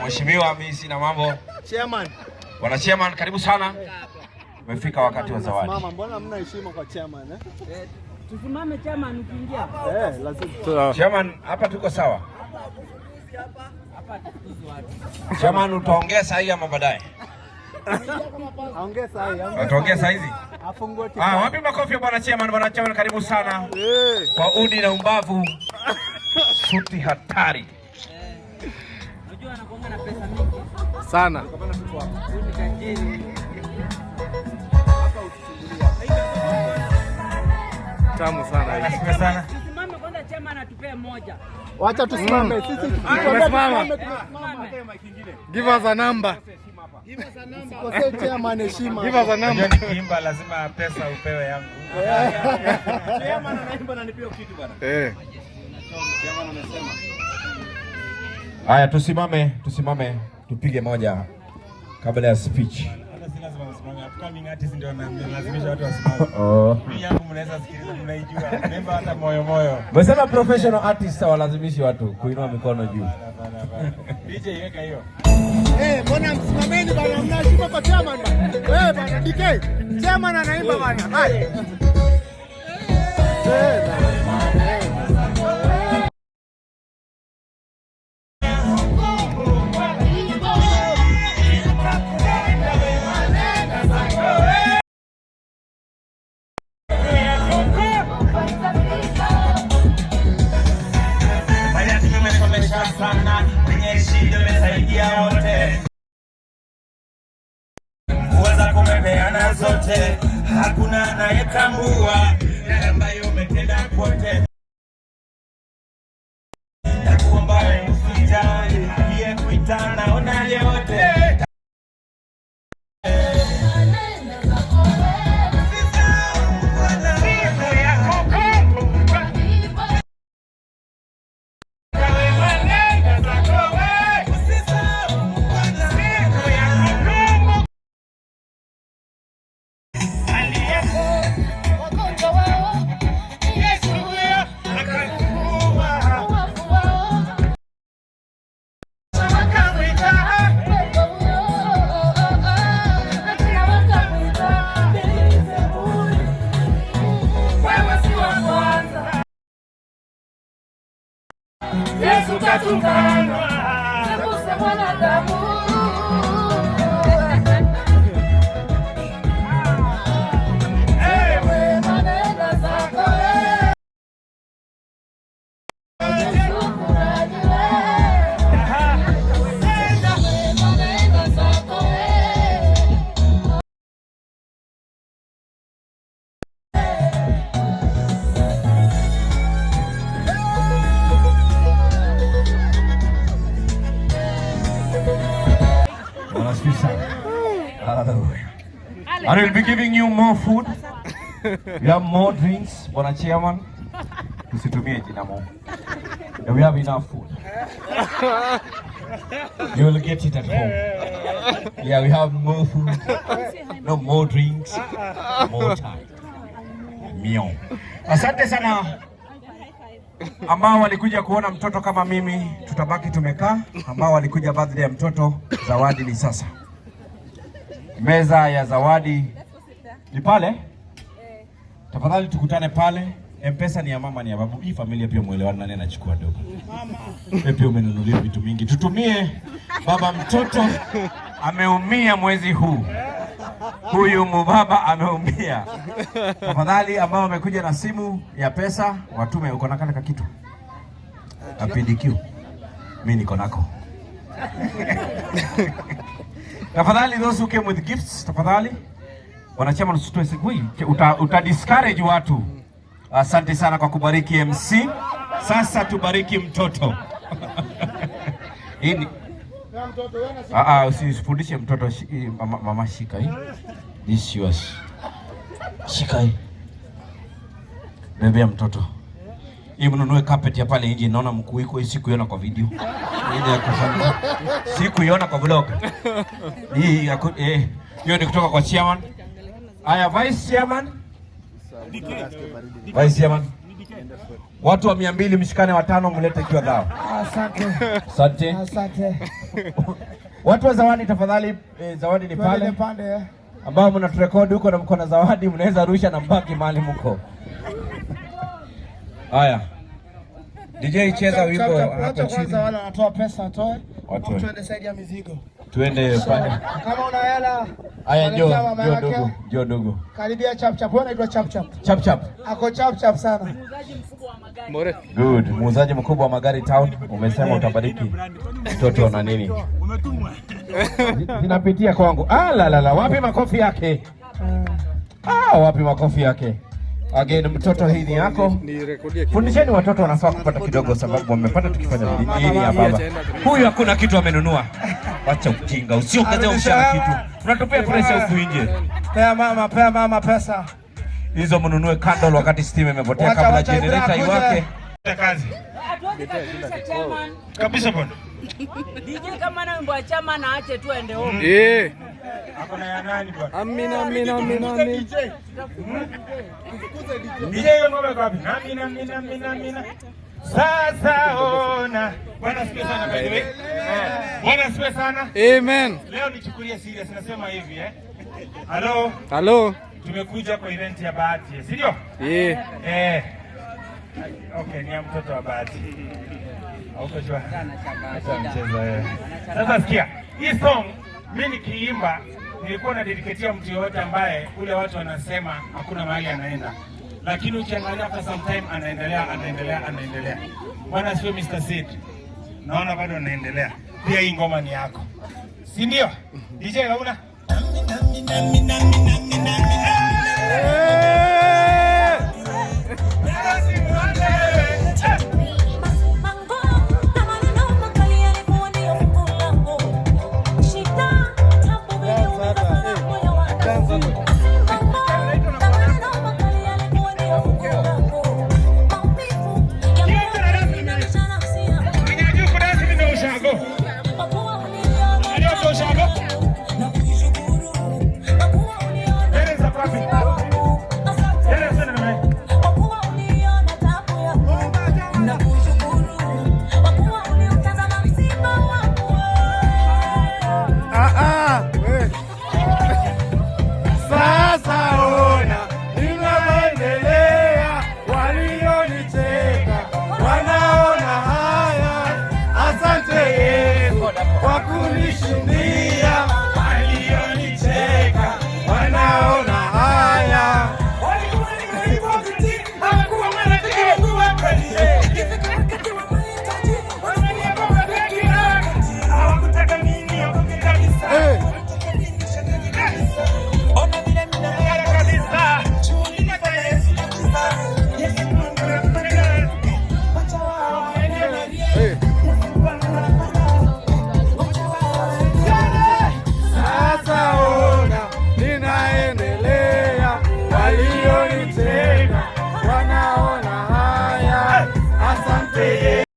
Mheshimiwa, mimi sina mambo. Chairman. Bwana Chairman, karibu sana. Umefika wakati wa zawadi. Mama, mbona hamna heshima kwa chairman Tusimame chairman ukiingia. Lazima. Chairman, hapa tuko sawa. Hapa tukuzi watu. Chairman, utaongea saa hii ama baadaye? Aongea saa hii. Utaongea saa hizi? Afungue tu. Wapi makofi bwana Chairman? Bwana Chairman, karibu sana. Kwa udi na umbavu. Suti hatari. Unajua anakuanga na pesa mingi sana. Tamu sana hii. Asante sana. Tusimame kwanza chairman atupee moja. Wacha tusimame sisi tusimame. Give us a number. Give us a number. Usikose chairman heshima. Give us a number. Nikiimba lazima pesa upewe yangu. Chairman anaimba na nipeo kitu bwana. Chairman amesema. Haya, tusimame tupige moja kabla ya speech. Upcoming artist ndio analazimisha watu wasimame. Mimi yangu mnaweza sikiliza, mnaijua. Nemba hata moyo. Umesema professional artists hawalazimishi watu kuinua mikono juu. DJ weka hiyo. Mbona msimameni bwana, mnashika kwa chairman bwana. Bwana DK, chairman anaimba bwana. Hai. Sana kwenye shida umesaidia wote, uweza kumepeana zote, hakuna anayetambua yale ambayo umetenda kwote. Nakuomba usijali, aliye kuita naona yote. Yesu katungana Yesu mwanadamu ewe maneno zako I will be giving you more food. We have more drinks, Bwana Chairman. Tusitumie jina Mungu. We have enough food. You will get it at home. Yeah, we have more food. No more drinks. More time. Mio. Asante sana ambao walikuja kuona mtoto kama mimi, tutabaki tumekaa. Ambao walikuja birthday ya mtoto, zawadi ni sasa. Meza ya zawadi ni pale. Tafadhali tukutane pale. M-Pesa ni ya mama, ni ya babu. Hii familia pia muelewana, nani anachukua dogo. Wewe pia umenunulia vitu mingi. Tutumie. Baba mtoto ameumia mwezi huu. Huyu mbaba ameumia. Tafadhali ambao wamekuja na simu ya pesa, watume. Uko na kale kitu? PDQ. Mimi niko nako. Tafadhali, those who came with gifts, tafadhali. Wanachama usitoe siku hii. Uta discourage watu. Asante sana kwa kubariki MC. Sasa tubariki mtoto. Hii usifundishe mtoto mama, shika hii. This yours. Shika hii. Bebea mtoto. Hii mnunue carpet ya pale nje, naona mkuu iko hii, sikuiona kwa video. Ile ya kufanya. Sikuiona kwa vlog. Hii hiyo ni kutoka kwa chairman. Aya, vice chairman. Vice chairman. Watu wa 200 mshikane 5 mlete kiwa dhao. Asante. Asante. Asante. Watu wa zawadi tafadhali, zawadi ni pale. Ambao mnaturekodi huko na mko na zawadi mnaweza rusha na mbaki mahali mko. Haya. DJ cheza wimbo hapo chini. Kwanza wale wanatoa pesa atoe. Watu tuende side ya mizigo. Tuende pale. Kama una hela. Haya njoo ndugu. Karibia chap chap. Wewe unaitwa chap chap. Chap chap. Ako chap chap sana. Muuzaji mkubwa wa magari. Good. Muuzaji mkubwa wa magari town. Umesema utabariki mtoto na nini? Zinapitia kwangu. La, wapi makofi yake? Wapi makofi yake? Again, mtoto hii ni yako. Fundisheni watoto wanafaa kupata kidogo sababu wamepata tukifanya nini ya baba. Huyu hakuna kitu amenunua. Acha ujinga, usiongeze ushara kitu. Unatupea pressure huku nje. Pea mama pesa. Hizo mnunue candle wakati steam imepotea kabla generator iwake. Kazi. Hatuwezi kutisha chairman. Kabisa bwana. DJ kama na wimbo wa chama na ache tu ende home. Hakuna ya nani bwana? Amina. DJ ngome kwa wapi? Amina. Sasa ona. Bwana sikia sana by the way. Bwana sikia sana. Amen. Leo nichukulie serious nasema hivi Hello. Tumekuja kwa event ya Bahati, si ndio? Okay, ni ya mtoto wa Bahati. Hauko jua. Sasa sikia. Hii song mimi nikiimba nilikuwa na dedicatea mtu yote ambaye ule watu wanasema hakuna mahali anaenda. Lakini ukiangalia kwa some time anaendelea. Bwana sio Mr. Sid. Naona bado anaendelea. Pia hii ngoma ni yako. Si ndio? DJ hauna? Wakunishindia